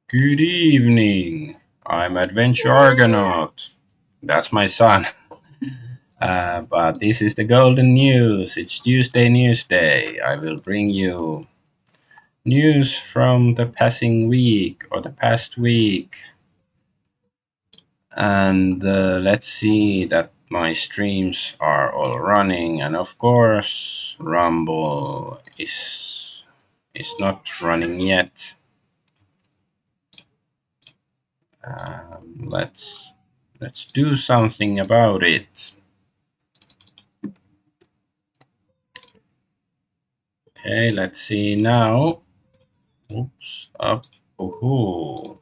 Good evening. I'm Adventure Argonaut. That's my son. But this is the golden news. It's Tuesday News Day. I will bring you news from the passing week or the past week. And let's see that my streams are all running. And of course, Rumble is not running yet. Let's do something about it. Okay, let's see now. Oops, up. Ooh.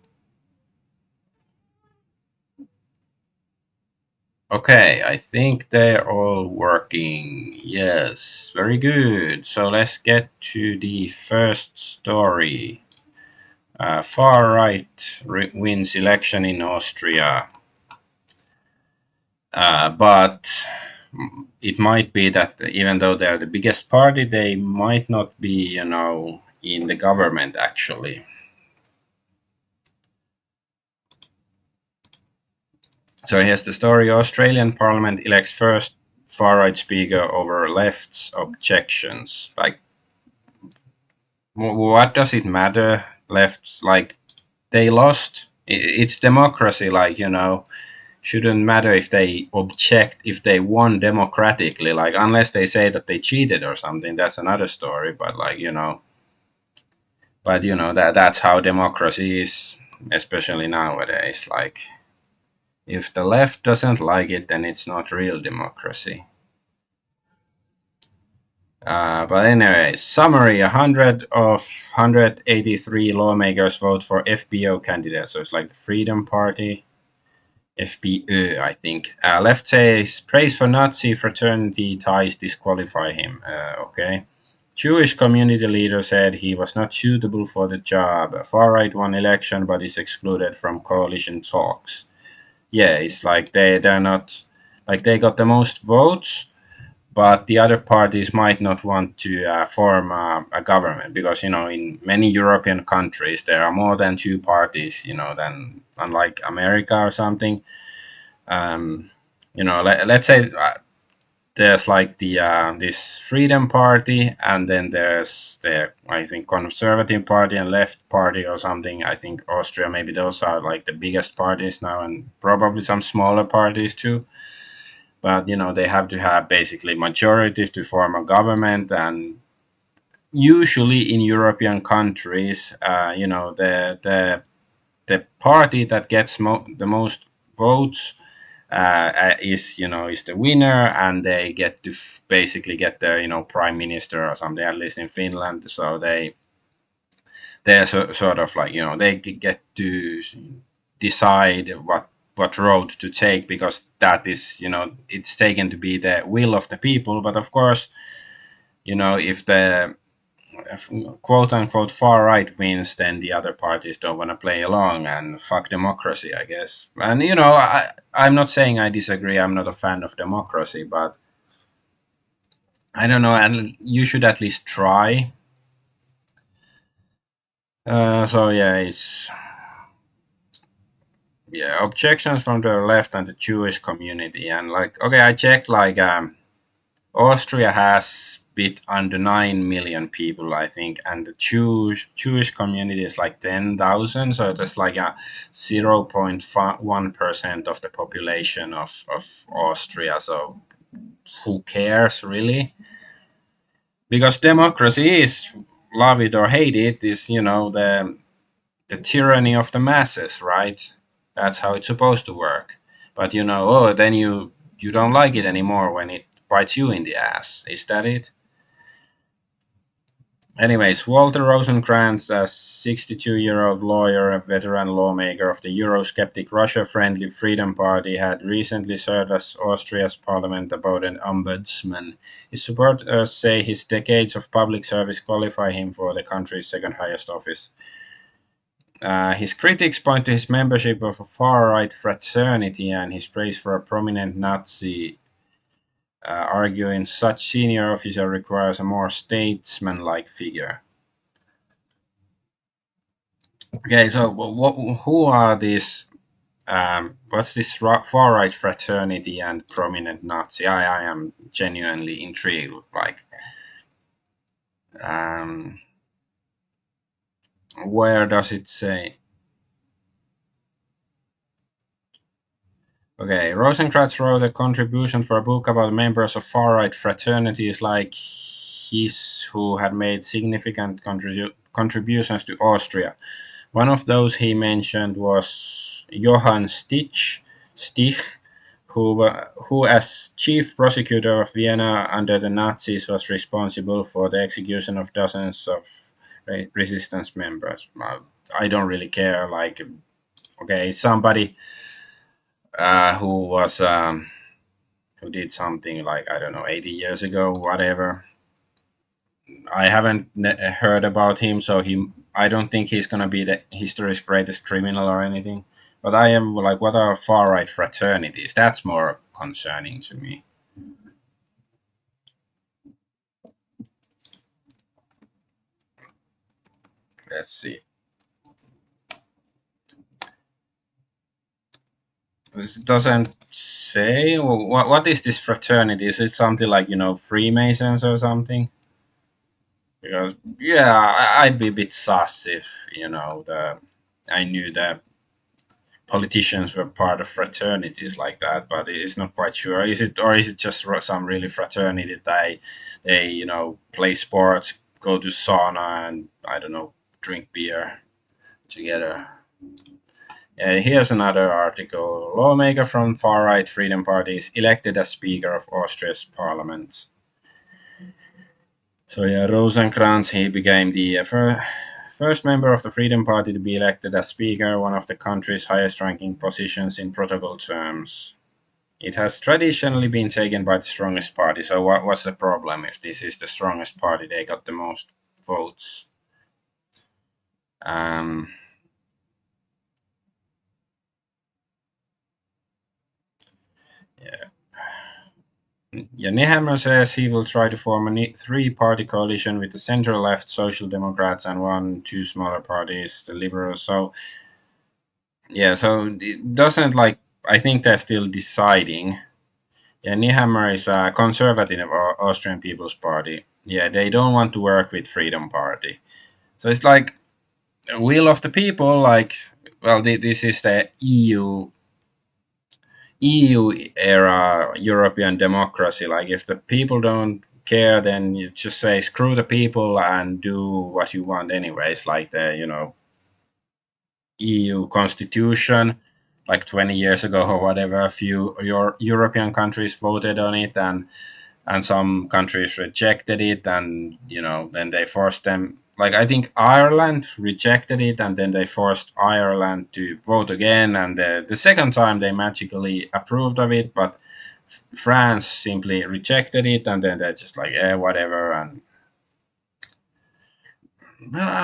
Okay, I think they're all working. Yes, very good. So let's get to the first story. Far right wins election in Austria. But it might be that even though they're the biggest party, they might not be, in the government actually. So here's the story. Australian Parliament elects first far-right speaker over left's objections. Like, what does it matter? Left's, like, they lost. It's democracy, like, shouldn't matter if they object, if they won democratically, like, unless they say that they cheated or something, that's another story. But, like, that's how democracy is, especially nowadays. Like, if the left doesn't like it, then it's not real democracy. But anyway, summary: 100 of 183 lawmakers vote for FPO candidates. So it's like the Freedom Party, FPÖ, I think. Left says praise for Nazi fraternity ties disqualify him. Okay. Jewish community leader said he was not suitable for the job. Far right won election but is excluded from coalition talks. Yeah, it's like they're not, like, they got the most votes, but the other parties might not want to form a government because in many European countries there are more than two parties. Than unlike America or something. Let's say there's like the this Freedom Party, and then there's the, I think, Conservative Party and Left Party or something. I think Austria, maybe those are like the biggest parties now, and probably some smaller parties too. But they have to have basically majority to form a government. And usually in European countries, the party that gets the most votes is the winner, and they get to basically get their prime minister or something, at least in Finland. So they're sort of like, they get to decide what road to take, because that is, it's taken to be the will of the people. But of course, if the quote unquote far right wins, then the other parties don't want to play along, and fuck democracy, I guess. And I'm not saying I disagree. I'm not a fan of democracy, but I don't know, and you should at least try. So yeah, it's, yeah, objections from the left and the Jewish community. And like, okay, I checked, like, Austria has bit under 9 million people, I think, and the Jewish community is like 10,000. So that's like a 0.1% of the population of Austria. So who cares, really? Because democracy is, love it or hate it, is, the tyranny of the masses, right? That's how it's supposed to work. But then you don't like it anymore when it bites you in the ass. Is that it? Anyways, Walter Rosenkrantz, a 62-year-old lawyer, a veteran lawmaker of the Eurosceptic, Russia-friendly Freedom Party, had recently served as Austria's parliament about an ombudsman. His supporters say his decades of public service qualify him for the country's second highest office. His critics point to his membership of a far-right fraternity and his praise for a prominent Nazi arguing such senior officer requires a more statesman-like figure. Okay, so who are these? What's this far right fraternity and prominent Nazi? I am genuinely intrigued. Like, um, where does it say? Okay, Rosencrantz wrote a contribution for a book about members of far right fraternities like his who had made significant contributions to Austria. One of those he mentioned was Johann Stich, who, as chief prosecutor of Vienna under the Nazis, was responsible for the execution of dozens of resistance members. I don't really care. Like, okay, somebody who was who did something like, I don't know, 80 years ago, whatever. I haven't heard about him, so I don't think he's gonna be the history's greatest criminal or anything. But I am like, what are far right fraternities? That's more concerning to me. Let's see. This doesn't say what is this fraternity? Is it something like, Freemasons or something? Because yeah, I'd be a bit sus if the I knew that politicians were part of fraternities like that, but it's not quite sure. Is it just some really fraternity that they play sports, go to sauna, and I don't know, drink beer together. Here's another article. Lawmaker from far right Freedom Party is elected as Speaker of Austria's parliament. So yeah, Rosencrantz, he became the first member of the Freedom Party to be elected as Speaker, one of the country's highest ranking positions in protocol terms. It has traditionally been taken by the strongest party. So what's the problem if this is the strongest party? They got the most votes. Um, yeah. Yeah, Nehammer says he will try to form a three-party coalition with the center-left Social Democrats and two smaller parties, the Liberals. So yeah, so it doesn't like. I think they're still deciding. Yeah, Nehammer is a conservative Austrian People's Party. Yeah, they don't want to work with Freedom Party. So it's like will of the people. Like, well, this is the EU era European democracy. Like, if the people don't care, then you just say screw the people and do what you want anyways. Like the EU constitution, like 20 years ago or whatever, a few European countries voted on it, and some countries rejected it, and then they forced them. Like, I think Ireland rejected it, and then they forced Ireland to vote again, and the second time they magically approved of it, but France simply rejected it, and then they're just like, yeah, whatever. And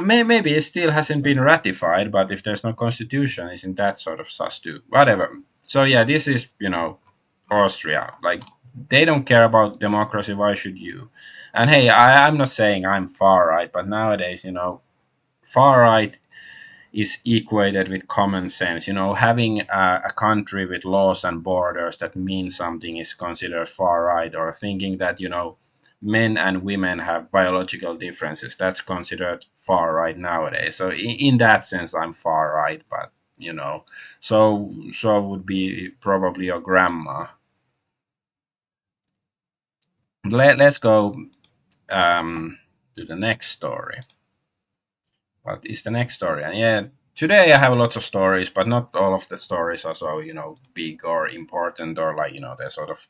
maybe it still hasn't been ratified, but if there's no constitution, isn't that sort of sus too? Whatever. So yeah, this is Austria. Like, they don't care about democracy. Why should you? And hey, I'm not saying I'm far right, but nowadays, far right is equated with common sense. Having a country with laws and borders that mean something is considered far right, or thinking that men and women have biological differences, that's considered far right nowadays. So in that sense, I'm far right, but so would be probably your grandma. Let's go to the next story. What is the next story? And yeah, today I have lots of stories, but not all of the stories are so big or important, or like they're sort of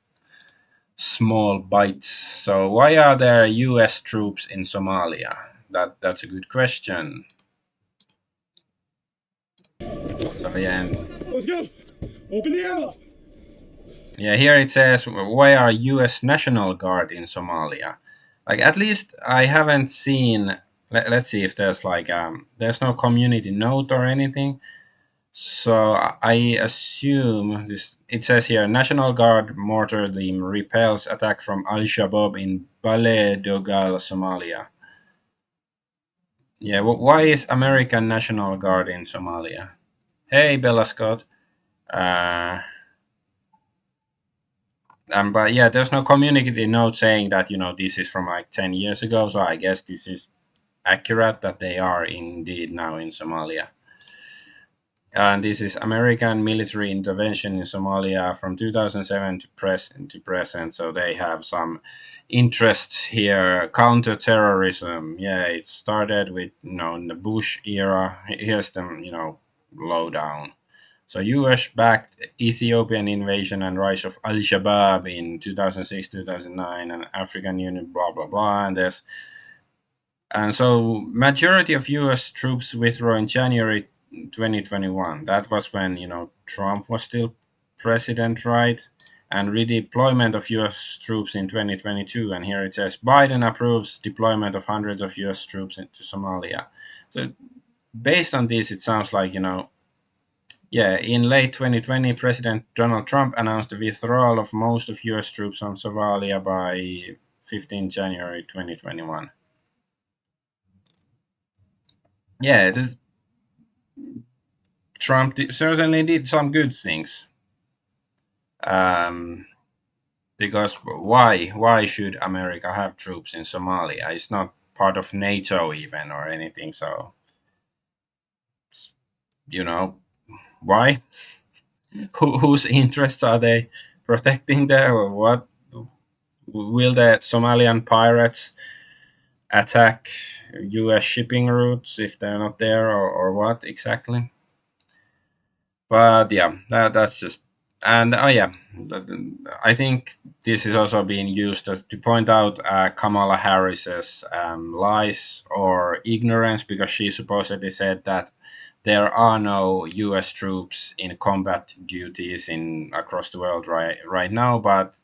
small bites. So why are there U.S. troops in Somalia? That's a good question. So yeah, Let's go. Open the ammo. yeah. Here it says, why are U.S. National Guard in Somalia? Like, at least I haven't seen. Let's see if there's like there's no community note or anything. So I assume this. It says here, National Guard mortar team repels attack from Al Shabaab in Baledogal, Somalia. Yeah, why is American National Guard in Somalia? Hey, Bella Scott. Uh, but yeah, there's no community note saying that this is from like 10 years ago. So I guess this is accurate that they are indeed now in Somalia. And this is American military intervention in Somalia from 2007 to present. So they have some interests here. Counterterrorism. Yeah, it started with in the Bush era. Here's the lowdown. So U.S. backed Ethiopian invasion and rise of Al Shabaab in 2006, 2009, and African Union, blah blah blah. And so majority of U.S. troops withdraw in January 2021. That was when Trump was still president, right? And redeployment of U.S. troops in 2022. And here it says Biden approves deployment of hundreds of U.S. troops into Somalia. So based on this, it sounds like yeah, in late 2020, President Donald Trump announced the withdrawal of most of U.S. troops from Somalia by 15 January 2021. Yeah, it is. Certainly did some good things. Um, because why should America have troops in Somalia? It's not part of NATO even or anything. So you know why? Whose interests are they protecting there, or what? Will the Somalian pirates attack U.S. shipping routes if they're not there, or what exactly? But yeah, that's just. And oh yeah, I think this is also being used as to point out Kamala Harris's lies or ignorance, because she supposedly said that there are no U.S. troops in combat duties in across the world right now. But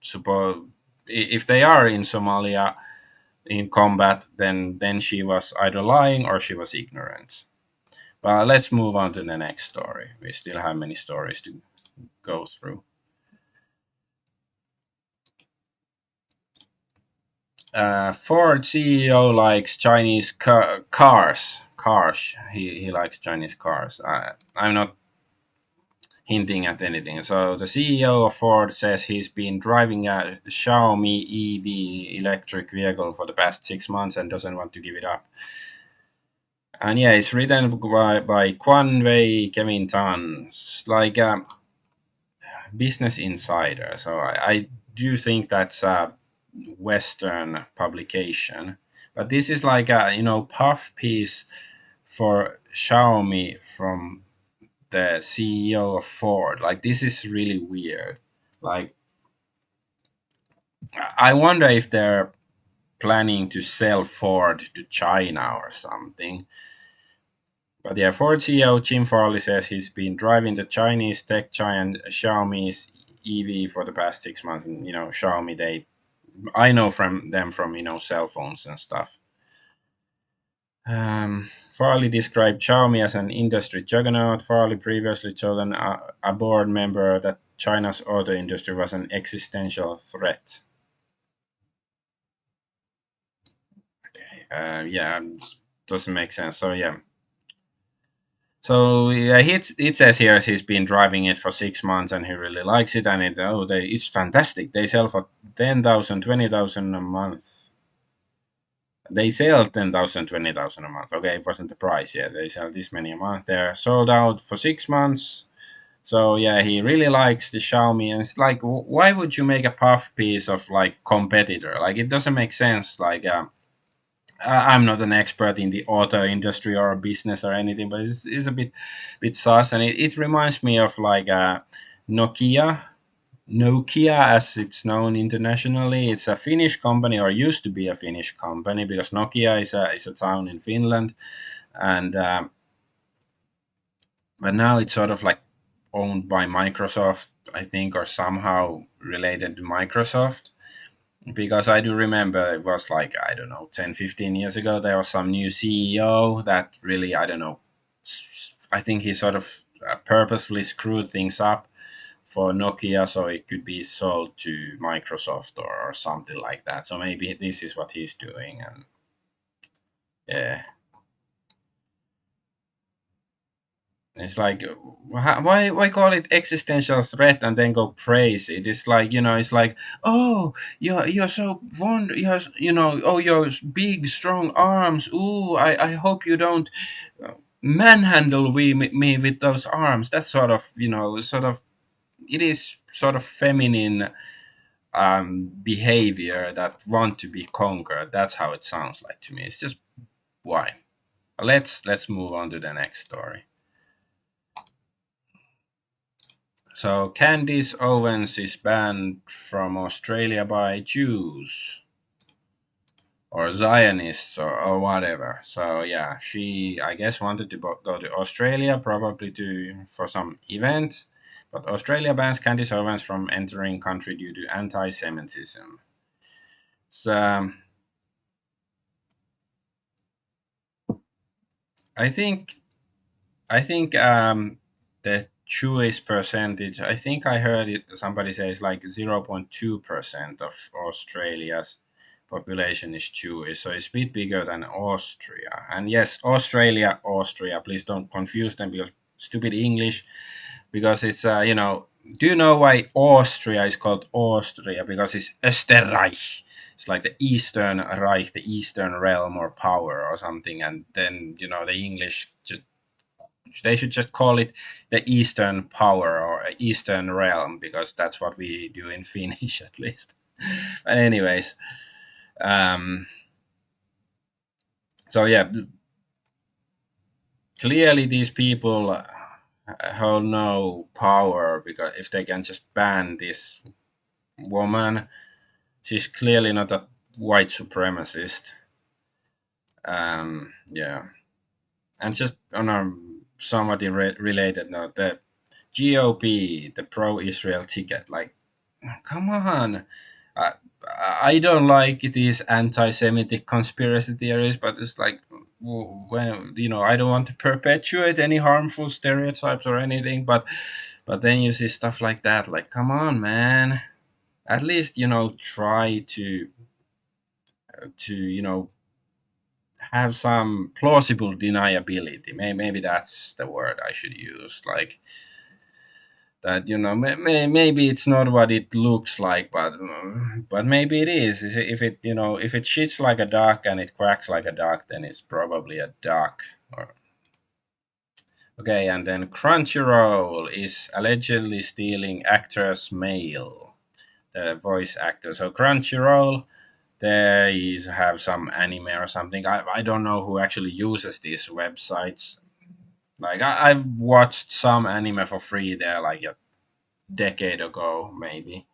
suppose if they are in Somalia in combat, then she was either lying or she was ignorant. But let's move on to the next story. We still have many stories to go through. Ford CEO likes Chinese cars. Cars. He likes Chinese cars. I'm not hinting at anything. So the CEO of Ford says he's been driving a Xiaomi EV electric vehicle for the past 6 months and doesn't want to give it up. And yeah, it's written by Quan Wei Kevin Tan. It's like Business Insider. So I do think that's a Western publication, but this is like a puff piece for Xiaomi from the CEO of Ford. Like this is really weird. Like I wonder if they're planning to sell Ford to China or something. But yeah, Ford CEO Jim Farley says he's been driving the Chinese tech giant Xiaomi's EV for the past 6 months. And Xiaomi, I know from them from cell phones and stuff. Farley described Xiaomi as an industry juggernaut. Farley previously told a board member that China's auto industry was an existential threat. Okay, yeah, doesn't make sense. So yeah, so yeah, it says here he's been driving it for 6 months and he really likes it, and it's fantastic. They sell for 10,000, 20,000 a month. They sell 10,000, 20,000 a month. Okay, it wasn't the price yet. They sell this many a month. They're sold out for 6 months. So yeah, he really likes the Xiaomi, and it's like, why would you make a puff piece of like competitor? Like it doesn't make sense. Like I'm not an expert in the auto industry or business or anything, but it's a bit sus, and it reminds me of like Nokia. Nokia, as it's known internationally, it's a Finnish company, or used to be a Finnish company, because Nokia is a town in Finland, and but now it's sort of like owned by Microsoft, I think, or somehow related to Microsoft. Because I do remember it was like, I don't know, 10, 15 years ago, there was some new CEO that really, I don't know, I think he sort of purposefully screwed things up for Nokia so it could be sold to Microsoft or something like that. So maybe this is what he's doing, and yeah, it's like why call it existential threat and then go praise it? It's like, it's like, oh, you're so oh, your big strong arms. Ooh, I hope you don't manhandle me with those arms. That's sort of, it is sort of feminine behavior that want to be conquered. That's how it sounds like to me. It's just why. Let's move on to the next story. So Candace Owens is banned from Australia by Jews or Zionists or whatever. So yeah, she, I guess, wanted to go to Australia probably to for some event, but Australia bans Candace Owens from entering country due to anti-Semitism. So I think I think the Jewish percentage. I think I heard it. Somebody says like 0.2% of Australia's population is Jewish, so it's a bit bigger than Austria. And yes, Australia, Austria. Please don't confuse them because stupid English. Because it's Do you know why Austria is called Austria? Because it's Österreich. It's like the Eastern Reich, the Eastern realm or power or something. And then the English just they should just call it the Eastern Power or Eastern Realm because that's what we do in Finnish at least. But anyways, um, so yeah, clearly these people hold no power because if they can just ban this woman, she's clearly not a white supremacist. Yeah, and just on a somewhat related note, the GOP, the pro-Israel ticket, like, come on. I, I don't like these anti-Semitic conspiracy theories, but it's like when I don't want to perpetuate any harmful stereotypes or anything, but then you see stuff like that, like, come on, man. At least try to have some plausible deniability. Maybe that's the word I should use. Like that, maybe it's not what it looks like, but maybe it is. If it if it shits like a duck and it quacks like a duck, then it's probably a duck. Okay, and then Crunchyroll is allegedly stealing actors' mail, the voice actor. So Crunchyroll, they have some anime or something. I don't know who actually uses these websites. Like I've watched some anime for free there, like a decade ago, maybe.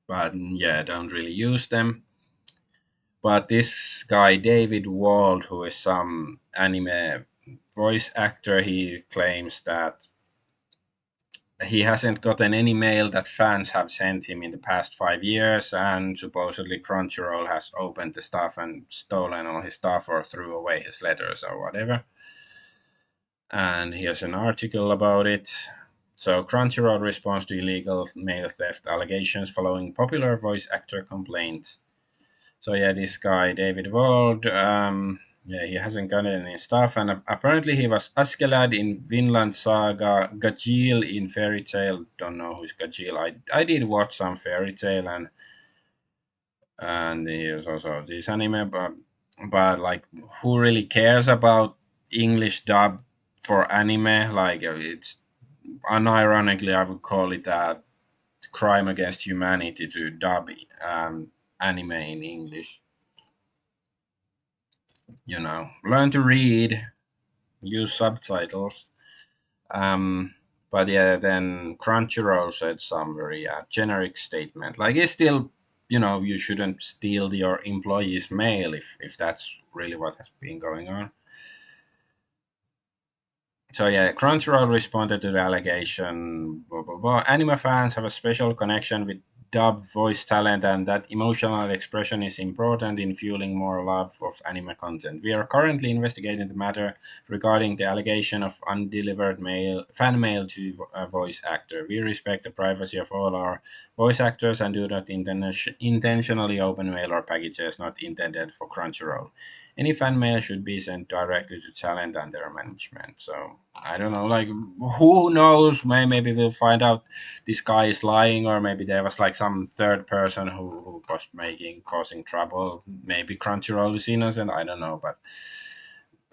But yeah, don't really use them. But this guy, David Wald, who is some anime voice actor, he claims that he hasn't gotten any mail that fans have sent him in the past 5 years, and supposedly Crunchyroll has opened the stuff and stolen all his stuff or threw away his letters or whatever. And here's an article about it. So Crunchyroll responds to illegal mail theft allegations following popular voice actor complaint. So yeah, this guy David Wald, yeah, he hasn't got any stuff, and apparently he was Askeladd in Vinland Saga, Gajeel in Fairy Tale. Don't know who's Gajeel. I did watch some Fairy Tale, and he was also this anime, but like, who really cares about English dub for anime? Like, it's unironically, I would call it a crime against humanity to dub anime in English. Learn to read, use subtitles. Um, but yeah, then Crunchyroll said some very generic statement. Like, it's still, you shouldn't steal your employees' mail if that's really what has been going on. So yeah, Crunchyroll responded to the allegation. Blah, blah, blah. Anime fans have a special connection with dub voice talent, and that emotional expression is important in fueling more love of anime content. We are currently investigating the matter regarding the allegation of undelivered fan mail to a voice actor. We respect the privacy of all our voice actors and do not intentionally open mail or packages not intended for Crunchyroll. Any fan mail should be sent directly to talent and their management. So I don't know, like who knows? Maybe we'll find out this guy is lying, or maybe there was like some third person who was causing trouble. Maybe Crunchyroll is innocent. I don't know, but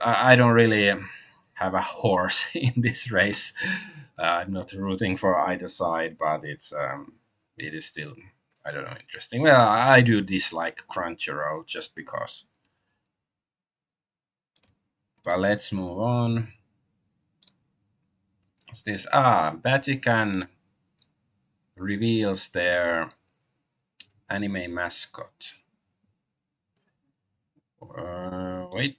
I don't really have a horse in this race. I'm not rooting for either side, but it is still, I don't know, interesting. Well, I do dislike Crunchyroll just because. But let's move on. What's this? Vatican reveals their anime mascot. Wait,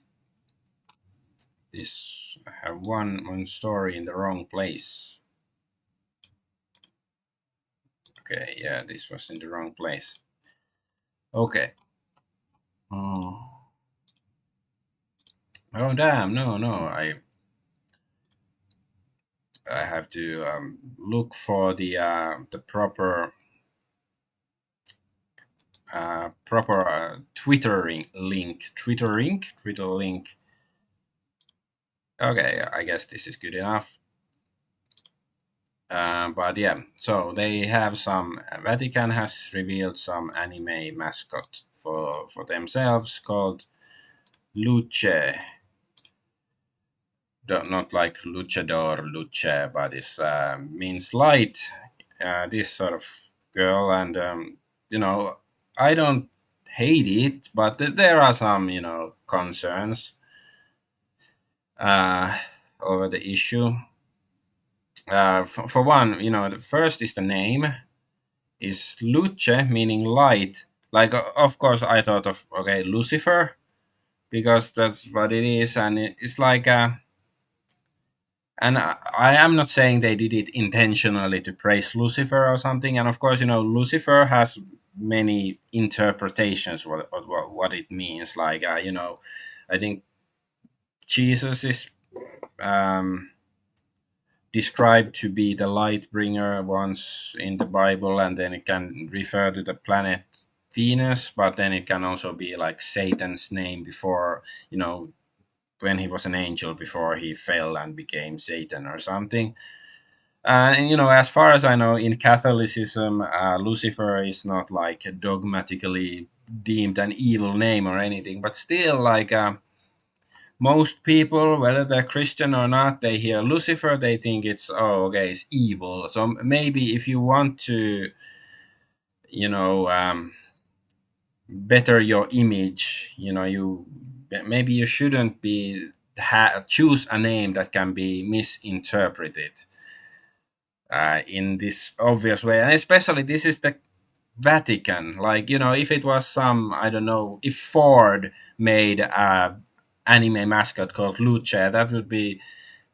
this I have one story in the wrong place. Okay, yeah, this was in the wrong place. Okay. Oh, oh damn! No, no, I have to look for the proper Twitter link. Okay, I guess this is good enough. But yeah, so they have some. Vatican has revealed some anime mascot for themselves called Luce. Not like luchador, luce, but it means light. This sort of girl, and I don't hate it, but there are some concerns uh, over the issue. For one, the first is the name is luce, meaning light. Like, of course, I thought of okay, Lucifer, because that's what it is, and it's like and I am not saying they did it intentionally to praise Lucifer or something. And of course, Lucifer has many interpretations what it means. Like, I think Jesus is um, described to be the light bringer once in the Bible, and then it can refer to the planet Venus, but then it can also be like Satan's name before, when he was an angel before he fell and became Satan or something. And as far as I know, in Catholicism, Lucifer is not like dogmatically deemed an evil name or anything, but still, like most people, whether they're Christian or not, they hear Lucifer, they think it's okay, it's evil. So maybe if you want to, you know, better your image, you maybe you shouldn't be choose a name that can be misinterpreted in this obvious way. And especially this is the Vatican. Like, if it was some, I don't know, if Ford made a anime mascot called Luce, that would be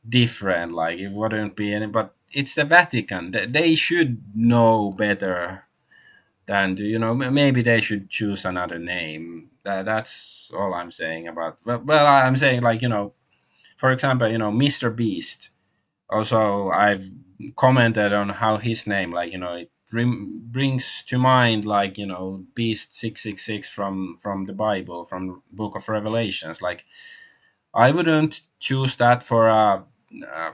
different. Like, it wouldn't be any, but it's the Vatican. They should know better than to, maybe they should choose another name. That's all I'm saying about, well, I'm saying, like, for example, Mr. Beast. Also, I've commented on how his name, like, it brings to mind, like, Beast 666 from the Bible, from Book of Revelations. Like, I wouldn't choose that for a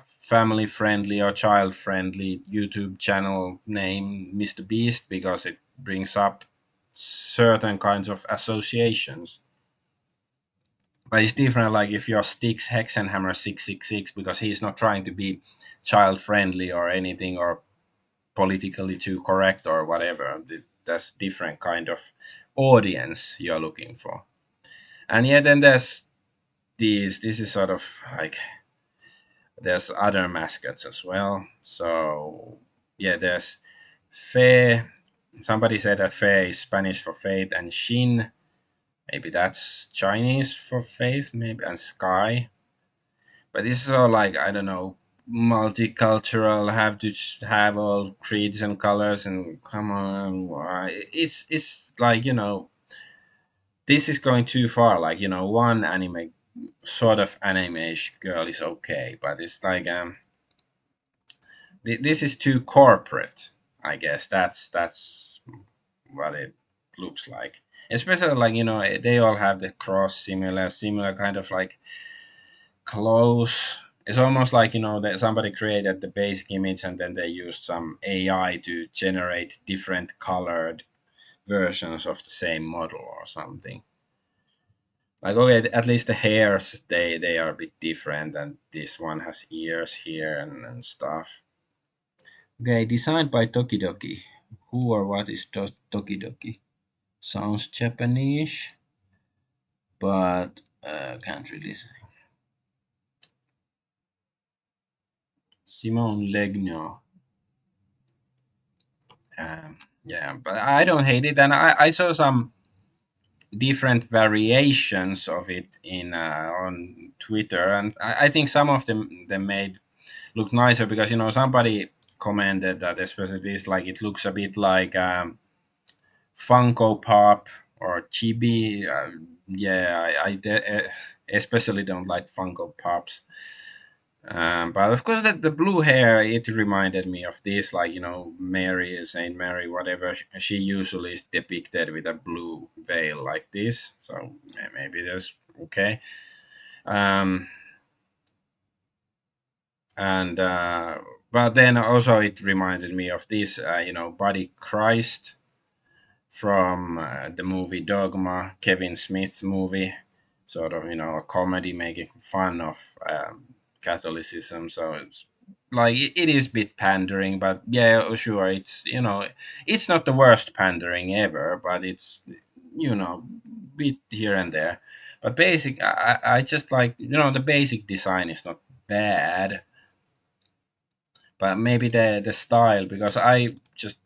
family friendly or child friendly YouTube channel name, Mr. Beast, because it brings up certain kinds of associations. But it's different, like if you're Styx Hexenhammer 666, because he's not trying to be child friendly or anything, or politically too correct or whatever. That's different kind of audience you're looking for. And yeah, then there's these. This is sort of like there's other mascots as well. So yeah, there's Fe. Somebody said that Fe is Spanish for faith, and Shin, maybe that's Chinese for faith, maybe, and Sky. But this is all like, I don't know, multicultural, have to have all creeds and colors, and come on, it's like, this is going too far. Like, one anime sort of animation girl is okay, but it's like, this is too corporate. I guess that's what it looks like. Especially, like, they all have the cross, similar kind of like clothes. It's almost like, that somebody created the basic image and then they used some AI to generate different colored versions of the same model or something. Like, okay, at least the hairs, they are a bit different, and this one has ears here and stuff. Okay, designed by Tokidoki. Who or what is Tokidoki? Sounds Japanese, but can't really say. Simone Legno. Yeah, but I don't hate it, and I saw some different variations of it in on Twitter, and I think some of them they made look nicer, because somebody commented that especially this, like, it looks a bit like Funko Pop or Chibi. Yeah, especially don't like Funko Pops. But of course, the blue hair, it reminded me of this, like, Mary, Saint Mary, whatever. She usually is depicted with a blue veil like this, so maybe that's okay. Um, and But then also it reminded me of this, Body Christ from the movie Dogma, Kevin Smith movie, sort of, a comedy making fun of Catholicism. So it's like, it is a bit pandering, but yeah, sure, it's not the worst pandering ever, but it's, bit here and there. But basic, I just like, the basic design is not bad, but maybe the style, because I just,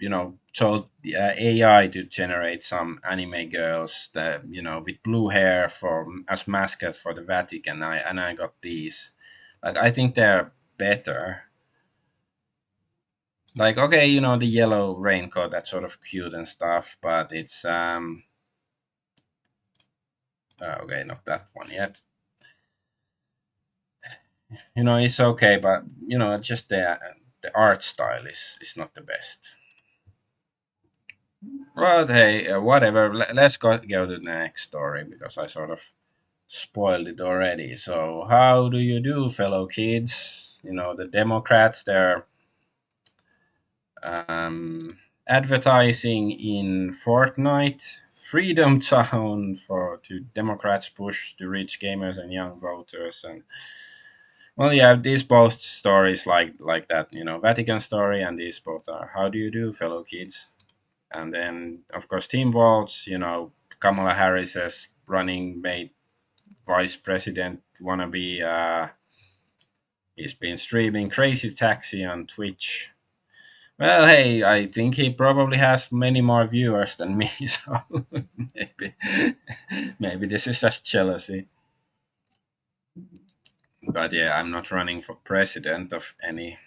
told the AI to generate some anime girls that, with blue hair for as mascot for the Vatican. I got these. Like, I think they're better. Like, okay, the yellow raincoat, that's sort of cute and stuff, but it's okay, not that one yet. It's okay, but just the art style is not the best. But hey, whatever. Let's go to the next story, because I sort of spoiled it already. So, how do you do, fellow kids? The Democrats, they're advertising in Fortnite, Freedom Town, for to Democrats push to reach gamers and young voters. And well, yeah, these both stories like that, Vatican story, and these both are how do you do, fellow kids. And then, of course, Team Waltz, Kamala Harris's running mate, vice president wannabe. He's been streaming Crazy Taxi on Twitch. Well, hey, I think he probably has many more viewers than me, so maybe, maybe this is just jealousy. But yeah, I'm not running for president of any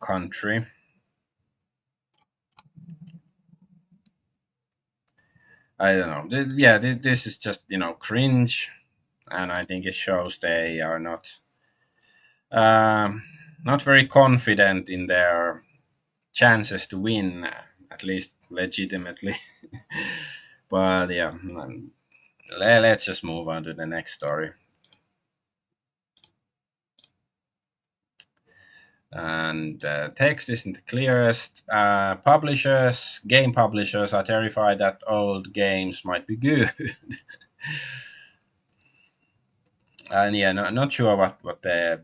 country. I don't know. Yeah, this is just, cringe, and I think it shows they are um, not very confident in their chances to win, at least legitimately. But yeah, let's just move on to the next story. And text isn't the clearest. Game publishers are terrified that old games might be good. And yeah, not sure what the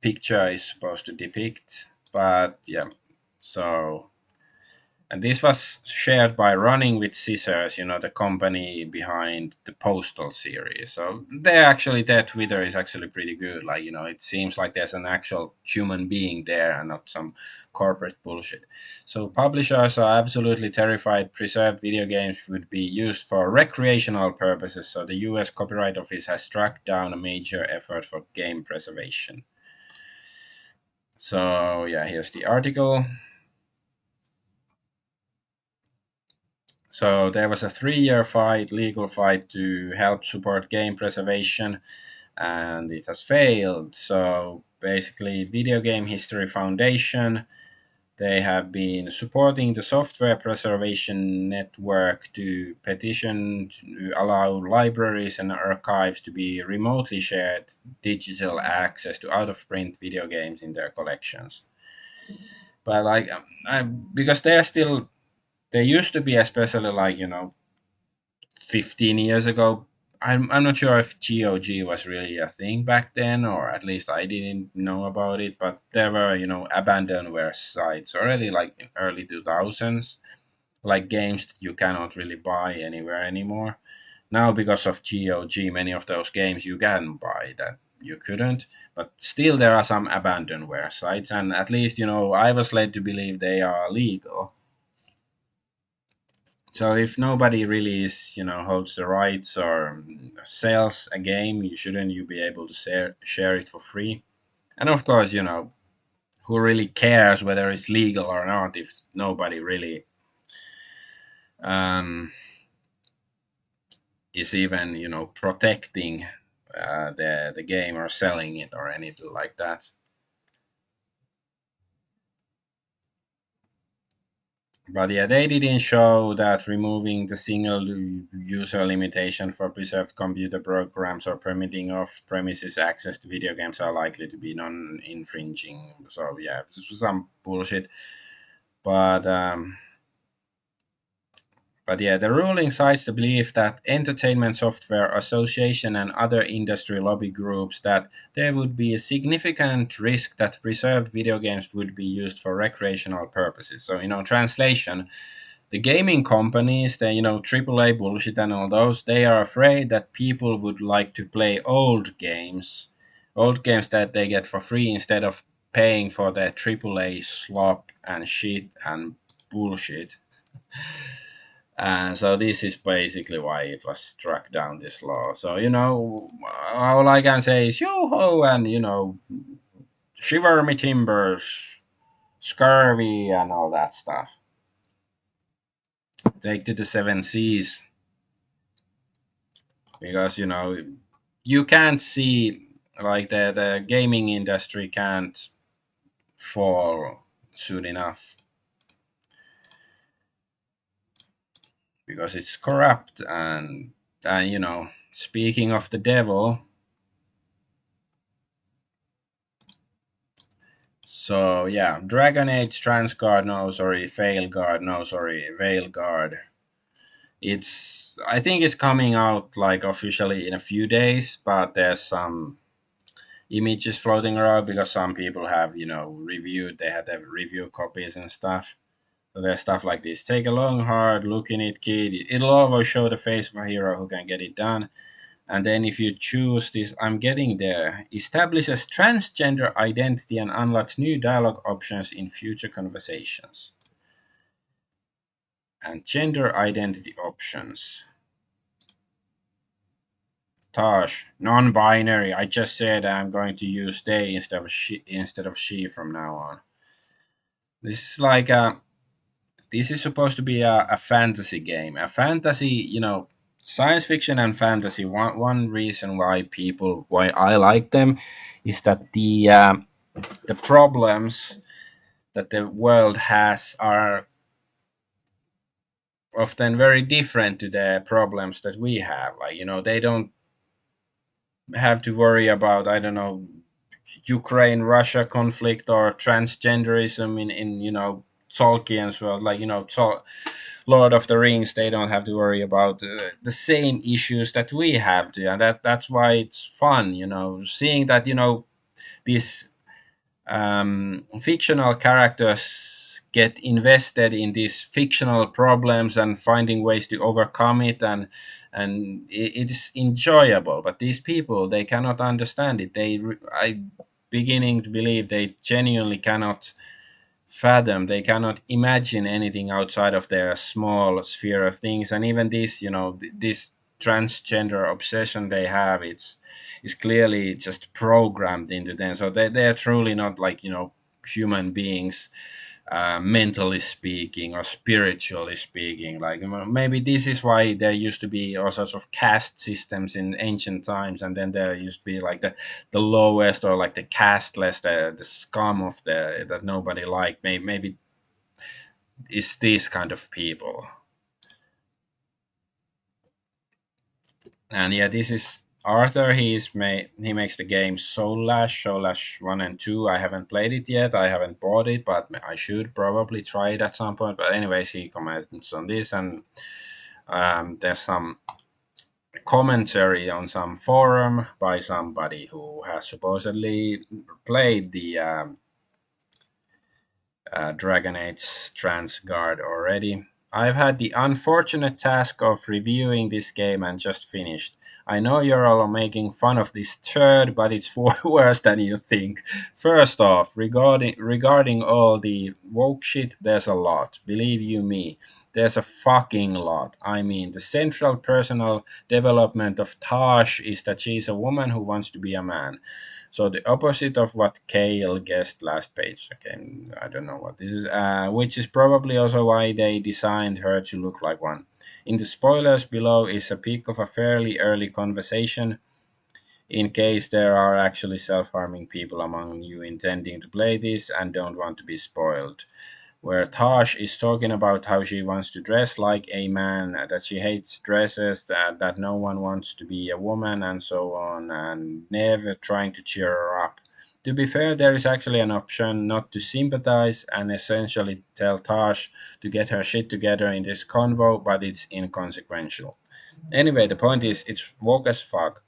picture is supposed to depict, but yeah. So, and this was shared by Running with Scissors, the company behind the Postal series. So their Twitter is actually pretty good. Like, it seems like there's an actual human being there and not some corporate bullshit. So publishers are absolutely terrified preserved video games would be used for recreational purposes. So the US Copyright Office has struck down a major effort for game preservation. So yeah, here's the article. So there was a 3-year fight, legal fight to help support game preservation, and it has failed. So basically, Video Game History Foundation, they have been supporting the software preservation network to petition to allow libraries and archives to be remotely shared digital access to out of print video games in their collections. But like, because they're still, they used to be, especially like, 15 years ago. I'm not sure if GOG was really a thing back then, or at least I didn't know about it, but there were, abandonware sites already like in early 2000s, like games that you cannot really buy anywhere anymore. Now, because of GOG, many of those games you can buy that you couldn't, but still there are some abandonware sites, and at least, I was led to believe they are legal. So if nobody really is, holds the rights or sells a game, shouldn't you be able to share it for free? And of course, who really cares whether it's legal or not if nobody really um, is even, protecting the game or selling it or anything like that. But yeah, they didn't show that removing the single user limitation for preserved computer programs or permitting off premises access to video games are likely to be non infringing. So yeah, this was some bullshit. But yeah, the ruling cites the belief that Entertainment Software Association and other industry lobby groups that there would be a significant risk that preserved video games would be used for recreational purposes. So, translation, the gaming companies, the AAA bullshit and all those, they are afraid that people would like to play old games that they get for free instead of paying for the AAA slop and shit and bullshit. And so this is basically why it was struck down, this law. So all I can say is yo ho, and shiver me timbers, scurvy and all that stuff. Take to the seven seas, because you can't see, like, the gaming industry can't fall soon enough because it's corrupt. And speaking of the devil, so yeah, Dragon Age Transguard, no sorry, Failguard, no sorry, Veilguard, it's, I think it's coming out like officially in a few days, but there's some images floating around because some people have reviewed, they had their review copies and stuff. So there's stuff like this: take a long hard look in it, kid, it'll always show the face of a hero who can get it done. And then if you choose this, I'm getting there, establishes transgender identity and unlocks new dialogue options in future conversations. And gender identity options, Tosh, non-binary. I just said I'm going to use they instead of she from now on. This is like this is supposed to be a fantasy game. A fantasy, science fiction and fantasy. One reason why I like them is that the problems that the world has are often very different to the problems that we have. Like, they don't have to worry about, I don't know, Ukraine Russia conflict or transgenderism in Tolkien's world, like Lord of the Rings. They don't have to worry about the same issues that we have to, and that's why it's fun, seeing that these fictional characters get invested in these fictional problems and finding ways to overcome it, and it's enjoyable. But these people, they cannot understand it. I beginning to believe they genuinely cannot fathom, they cannot imagine anything outside of their small sphere of things. And even this, this transgender obsession they have, it's clearly just programmed into them. So they're truly not like human beings, mentally speaking or spiritually speaking. Like, maybe this is why there used to be all sorts of caste systems in ancient times, and then there used to be like the lowest, or like the casteless, the scum of the that nobody liked. Maybe is these kind of people. And yeah, this is Arthur. He makes the game Soul Lash 1 and 2. I haven't played it yet. I haven't bought it, but I should probably try it at some point. But anyways, he comments on this, and there's some commentary on some forum by somebody who has supposedly played the Dragon Age Transguard already. I've had the unfortunate task of reviewing this game and just finished. I know you're all making fun of this turd, but it's worse than you think. First off, regarding all the woke shit, there's a lot. Believe you me, there's a fucking lot. I mean, the central personal development of Tosh is that she's a woman who wants to be a man. So the opposite of what Kale guessed last page. Okay, I don't know what this is, which is probably also why they designed her to look like one. In the spoilers below is a peek of a fairly early conversation, in case there are actually self-harming people among you intending to play this and don't want to be spoiled, where Tosh is talking about how she wants to dress like a man, that she hates dresses, that no one wants to be a woman, and so on, and never trying to cheer her up. To be fair, there is actually an option not to sympathize and essentially tell Tosh to get her shit together in this convo, but it's inconsequential. Anyway, the point is, it's woke as fuck.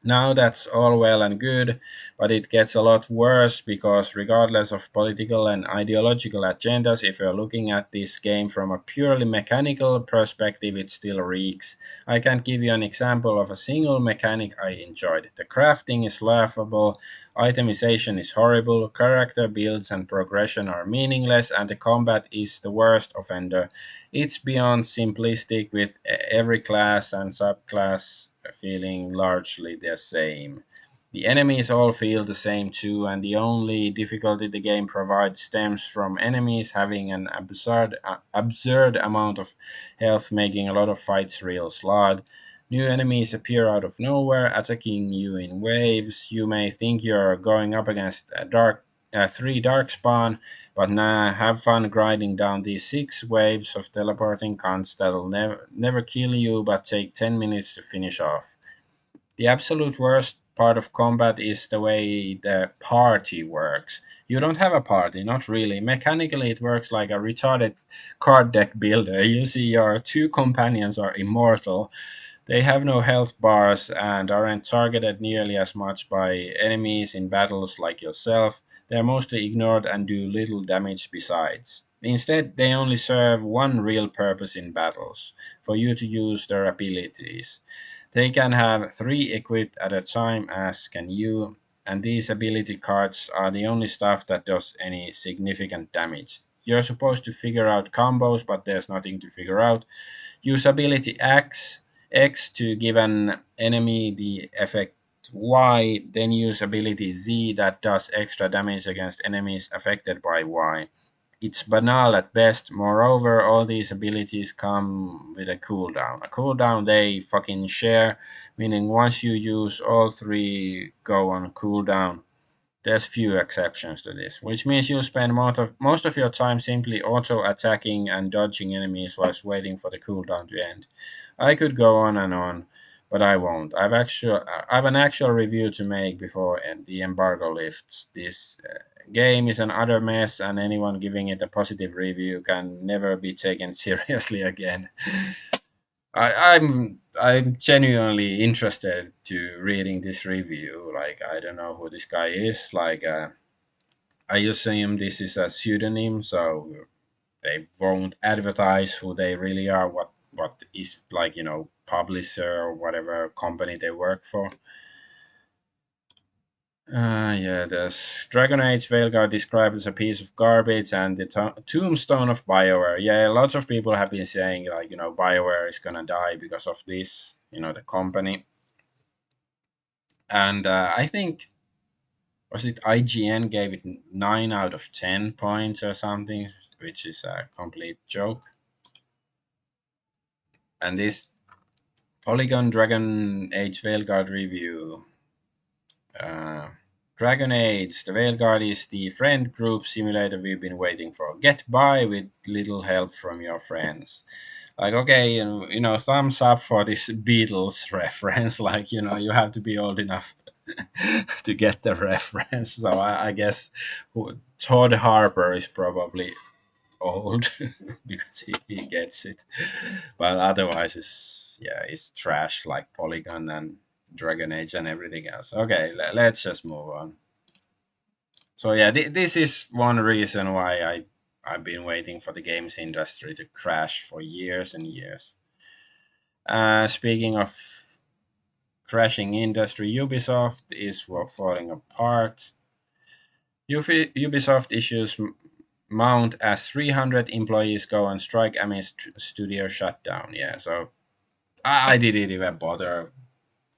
Now that's all well and good, but it gets a lot worse because, regardless of political and ideological agendas, if you're looking at this game from a purely mechanical perspective, it still reeks. I can't give you an example of a single mechanic I enjoyed. The crafting is laughable, itemization is horrible, character builds and progression are meaningless, and the combat is the worst offender. It's beyond simplistic, with every class and subclass feeling largely the same. The enemies all feel the same too, and the only difficulty the game provides stems from enemies having an absurd amount of health, making a lot of fights real slog. New enemies appear out of nowhere, attacking you in waves. You may think you're going up against three darkspawn, but nah, have fun grinding down these 6 waves of teleporting cunts that'll never kill you, but take 10 minutes to finish off. The absolute worst part of combat is the way the party works. You don't have a party, not really. Mechanically, it works like a retarded card deck builder. You see, your 2 companions are immortal. They have no health bars and aren't targeted nearly as much by enemies in battles like yourself. They're mostly ignored and do little damage besides. Instead, they only serve one real purpose in battles: for you to use their abilities. They can have 3 equipped at a time, as can you, and these ability cards are the only stuff that does any significant damage. You're supposed to figure out combos, but there's nothing to figure out. Use ability X to give an enemy the effect Y, then use ability Z that does extra damage against enemies affected by Y. It's banal at best. Moreover, all these abilities come with a cooldown. A cooldown they fucking share, meaning once you use all 3 go on cooldown. There's few exceptions to this, which means you'll spend most of your time simply auto-attacking and dodging enemies whilst waiting for the cooldown to end. I could go on, but I won't. I've an actual review to make before the embargo lifts. This game is an utter mess, and anyone giving it a positive review can never be taken seriously again. I'm genuinely interested to reading this review. Like, I don't know who this guy is. Like, I assume this is a pseudonym, so they won't advertise who they really are. What is, like, publisher or whatever company they work for. Yeah, there's Dragon Age Veilguard described as a piece of garbage and the tombstone of BioWare. Yeah, lots of people have been saying, like, BioWare is gonna die because of this, the company. And I think Was it IGN gave it 9 out of 10 points or something, which is a complete joke. And this Polygon Dragon Age Veilguard review. Uh, Dragon Age, the Veilguard is the friend group simulator we've been waiting for. Get by with little help from your friends. Like, okay, thumbs up for this Beatles reference. Like, you have to be old enough to get the reference. So I guess Todd Harper is probably old because he gets it. But otherwise, it's trash like Polygon and Dragon Age and everything else. Okay, let's just move on. So yeah, this is one reason why I've been waiting for the games industry to crash for years and years. Speaking of crashing industry, Ubisoft is falling apart. Ubisoft issues mount as 300 employees go on strike amidst studio shutdown. Yeah, so I didn't even bother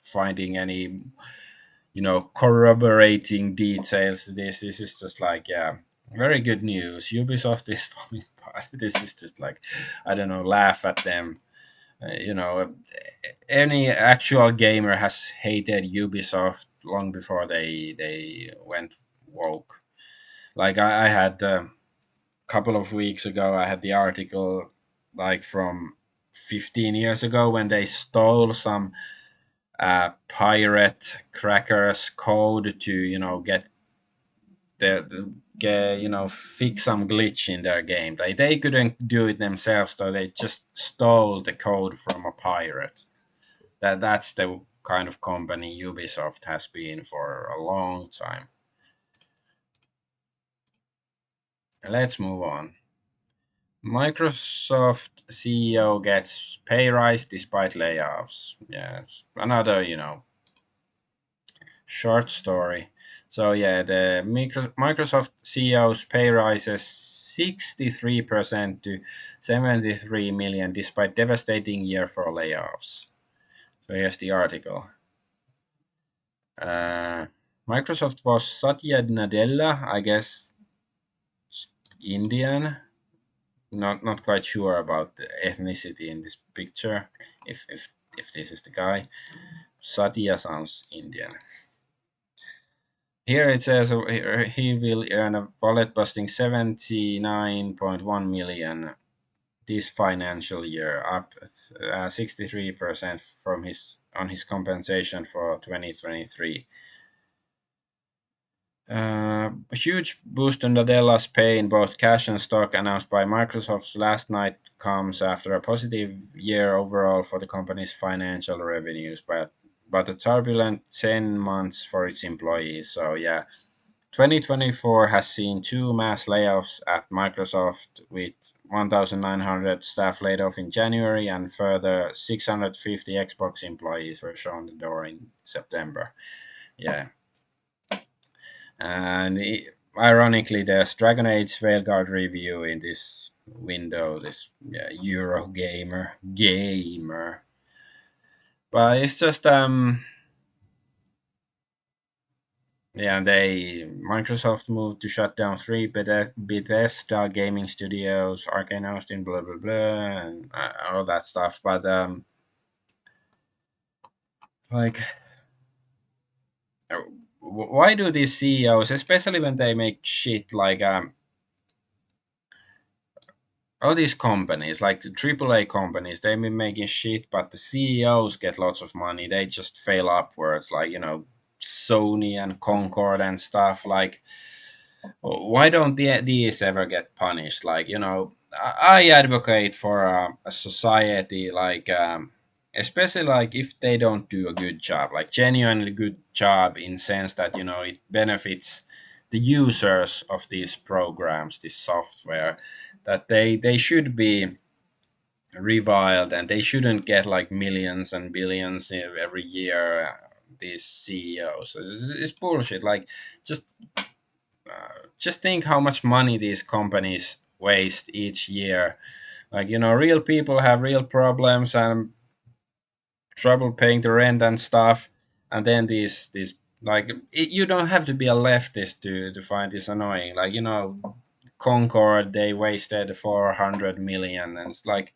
finding any, corroborating details to this. This is just like, yeah, very good news. Ubisoft is falling apart. This is just like, I don't know, laugh at them. Any actual gamer has hated Ubisoft long before they went woke. Like I had a couple of weeks ago, I had the article like from 15 years ago when they stole some pirate crackers code to get fix some glitch in their game. They couldn't do it themselves, so they just stole the code from a pirate. That's the kind of company Ubisoft has been for a long time. Let's move on. Microsoft CEO gets pay rise despite layoffs. Yes, another short story. So yeah, the Microsoft CEO's pay rises 63% to 73 million despite devastating year for layoffs. So here's the article. Uh, Microsoft boss Satya Nadella, I guess Indian. Not quite sure about the ethnicity in this picture. If this is the guy, Satya sounds Indian. Here it says he will earn a wallet busting 79.1 million this financial year, up 63% from his compensation for 2023. A huge boost in Nadella's pay in both cash and stock announced by Microsoft last night comes after a positive year overall for the company's financial revenues, but a turbulent 10 months for its employees. So yeah, 2024 has seen two mass layoffs at Microsoft, with 1,900 staff laid off in January and further 650 Xbox employees were shown the door in September. Yeah. And ironically, there's Dragon Age Veilguard review in this window, this Eurogamer. But it's just yeah, Microsoft moved to shut down three Bethesda gaming studios, Arcane Austin, blah blah blah, and all that stuff. But like, why do these CEOs, especially when they make shit like all these companies, like the AAA companies, they've been making shit, but the CEOs get lots of money. They just fail upwards, like Sony and Concord and stuff. Like, why don't these ever get punished? Like, I advocate for a society like, especially like if they don't do a good job, like genuinely good job in sense that it benefits the users of these programs, this software, that they should be reviled and they shouldn't get like millions and billions every year. These CEOs, it's bullshit. Like, just just think how much money these companies waste each year. Like, real people have real problems and trouble paying the rent and stuff, and then these Like you don't have to be a leftist to find this annoying. Like Concord, they wasted 400 million, and it's like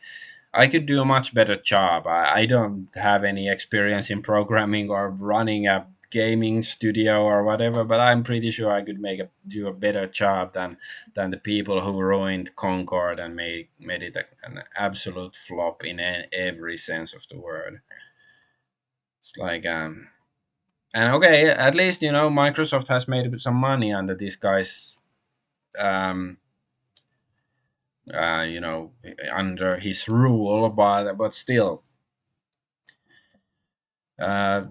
I could do a much better job. I don't have any experience in programming or running a gaming studio or whatever, but I'm pretty sure I could do a better job than the people who ruined Concord and made it an absolute flop in every sense of the word. It's like and okay, at least Microsoft has made some money under this guy's um you know under his rule, but still uh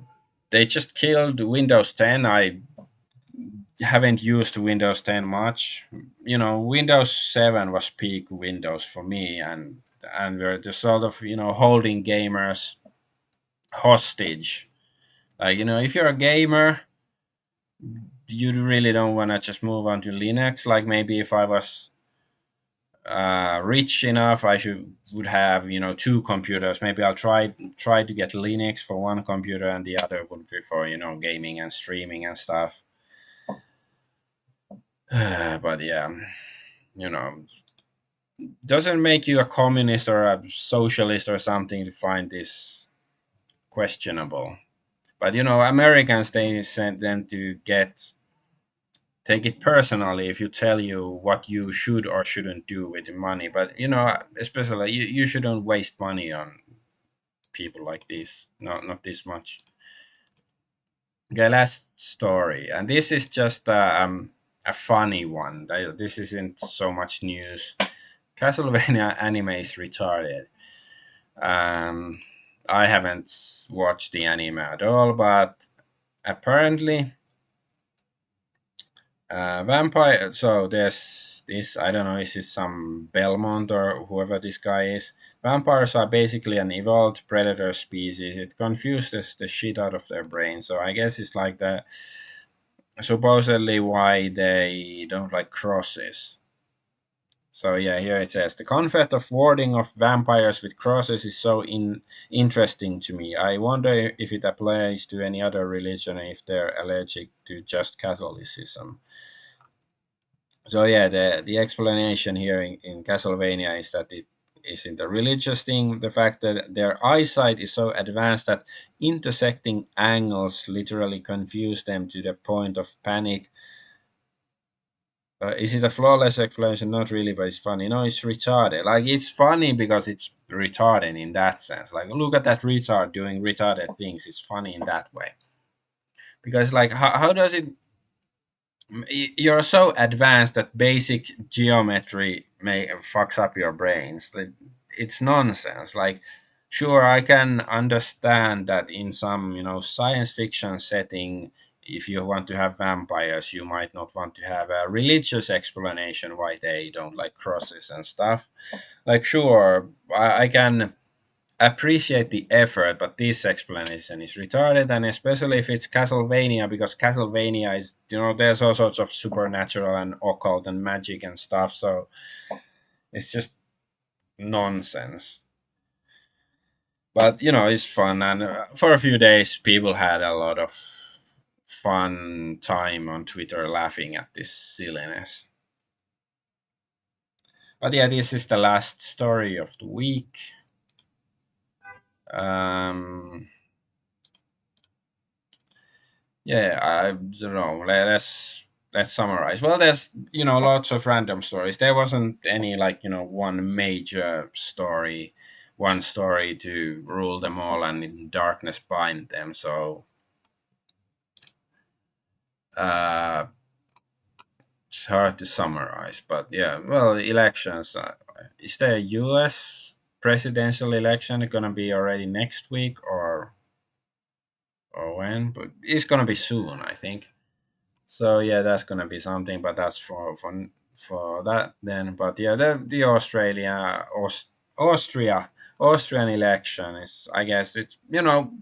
they just killed Windows 10. I haven't used Windows 10 much. Windows 7 was peak Windows for me, and we're just sort of holding gamers hostage. Like if you're a gamer, you really don't want to just move on to Linux. Like maybe if I was rich enough, I should would have two computers. Maybe I'll try to get Linux for one computer, and the other would be for gaming and streaming and stuff. But yeah, you know, doesn't make you a communist or a socialist or something to find this questionable. But Americans, they send them to get take it personally if you tell you what you should or shouldn't do with the money. But especially you shouldn't waste money on people like this. Not this much. Okay, last story, and this is just a funny one. This isn't so much news. Castlevania anime is retarded. Um, I haven't watched the anime at all, but apparently, vampire. So there's this. I don't know. Is it some Belmont or whoever this guy is? Vampires are basically an evolved predator species. It confuses the shit out of their brain. So I guess it's like the supposedly why they don't like crosses. So yeah, here it says the concept of warding off vampires with crosses is so interesting to me. I wonder if it applies to any other religion and if they're allergic to just Catholicism. So yeah, the explanation here in Castlevania is that it is in the religious thing, the fact that their eyesight is so advanced that intersecting angles literally confuse them to the point of panic. Is it a flawless explanation? Not really, but it's funny. No, it's retarded. Like it's funny because it's retarded in that sense. Like look at that retard doing retarded things. It's funny in that way. Because like how does it? You're so advanced that basic geometry may fucks up your brains. Like, it's nonsense. Like sure, I can understand that in some science fiction setting, if you want to have vampires, you might not want to have a religious explanation why they don't like crosses and stuff. Like, sure, I can appreciate the effort, but this explanation is retarded, and especially if it's Castlevania, because Castlevania is, there's all sorts of supernatural and occult and magic and stuff, so it's just nonsense. But it's fun, and for a few days, people had a lot of fun time on Twitter laughing at this silliness. But yeah, this is the last story of the week. Um, yeah, I don't know. Let's summarize. Well, there's lots of random stories. There wasn't any like one major story, one story to rule them all and in darkness bind them. So uh, it's hard to summarize. But yeah, well, elections. Is the U.S. presidential election gonna be already next week or when? But it's gonna be soon, I think. So yeah, that's gonna be something, but that's for that then. But yeah, the Austrian election is, I guess it's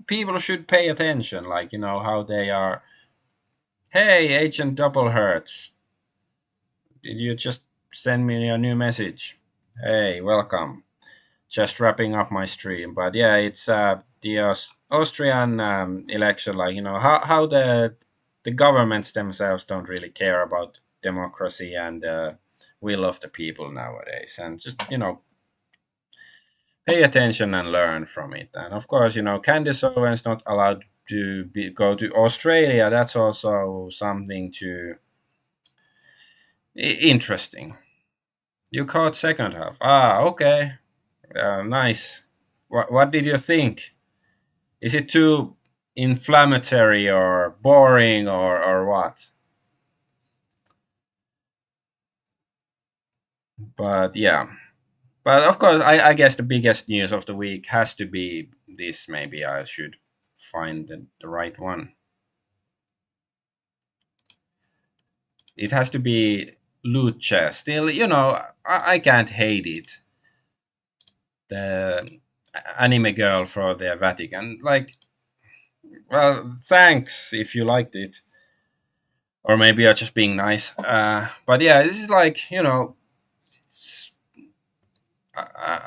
people should pay attention, like how they are. Hey, Agent Double Hertz, did you just send me a new message? Hey, welcome. Just wrapping up my stream, but yeah, it's the Austrian election, like how the the governments themselves don't really care about democracy and will of the people nowadays, and just pay attention and learn from it. And of course, Candace Owens not allowed to go to Australia. That's also something to interesting. You caught second half. Ah, okay, nice. What did you think? Is it too inflammatory or boring or what? But yeah. But of course, I guess the biggest news of the week has to be this. Maybe I should find the right one. It has to be Luce. Still, I can't hate it. The anime girl for the Vatican. Like, well, thanks if you liked it. Or maybe you're just being nice. But yeah, this is like,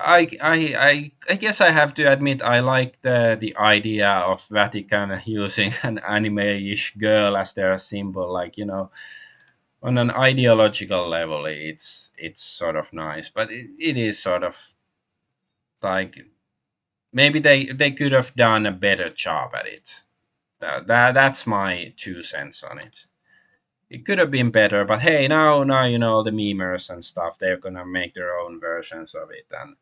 I guess I have to admit I like the idea of Vatican using an anime-ish girl as their symbol. Like, on an ideological level, it's sort of nice, but it is sort of like maybe they could have done a better job at it. That's my 2 cents on it. It could have been better, but hey, now the memers and stuff, they're gonna make their own versions of it, and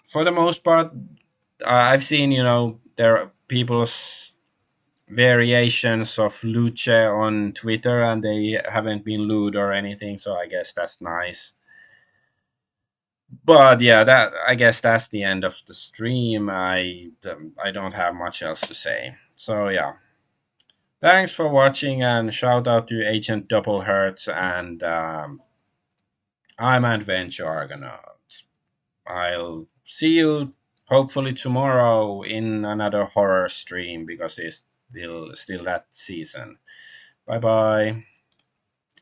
for the most part, I've seen there are people's variations of luce on Twitter, and they haven't been lewd or anything, so I guess that's nice. But yeah, that I guess that's the end of the stream. I don't have much else to say. So yeah, thanks for watching, and shout out to Agent Double Hertz, and I'm Adventure Argonaut. I'll see you hopefully tomorrow in another horror stream because it's still that season. Bye bye.